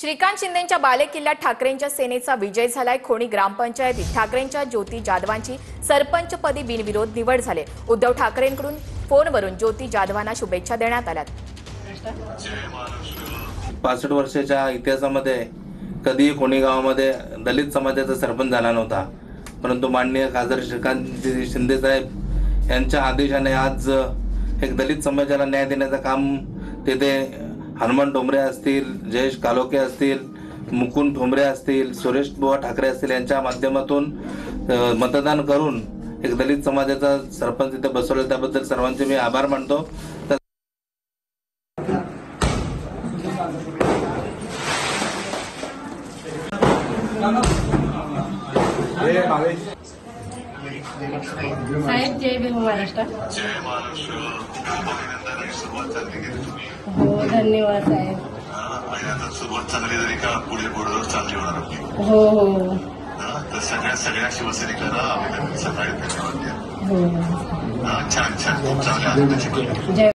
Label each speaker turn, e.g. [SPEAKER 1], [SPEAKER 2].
[SPEAKER 1] श्रीकांत शिंदेंच्या बालेकिल्ल्यात ठाकरेंच्या सेनेचा विजय झालाय। खोणी ग्रामपंचायतीत ठाकरेंच्या ज्योती जाधवांची सरपंचपदी बिनविरोध निवड झाली। उद्धव ठाकरेंकडून फोनवरून ज्योती जाधवांना शुभेच्छा देण्यात आल्या।
[SPEAKER 2] 65 वर्षाच्या इतिहासामध्ये कधी खोणी गावामध्ये दलित समाजाचा सरपंच झाला नव्हता, परंतु माननीय खासदार श्रीकांत शिंदे साहेब यांच्या आदेशाने आज एक दलित समाजाला न्याय देण्याचं काम तिथे हनुमान ठोंबरे असतील, जयेश कालोके असतील, मुकुंद ठोंबरे असतील, सुरेश बुवा ठाकरे असतील यांच्या माध्यमातून मतदान करून एक दलित समाजाचा सरपंच इथे बसवला। त्याबद्दल सर्वांचे मी आभार मानतो।
[SPEAKER 3] साहेब जय भीम महाराष्ट्र।
[SPEAKER 4] जय महाराष्ट्र। सुरुवात चांगली केली तुम्ही।
[SPEAKER 3] हो धन्यवाद साहेब।
[SPEAKER 4] आणि आता सुरुवात चांगली झाली का पुढे पुढे चांगली होणार आपली।
[SPEAKER 3] हो हो
[SPEAKER 4] तर सगळ्या शिवसैनिकांना अभिनंदन, सकाळी धन्यवाद द्या।
[SPEAKER 3] हो
[SPEAKER 4] छान छान, खूप चांगल्या
[SPEAKER 3] जय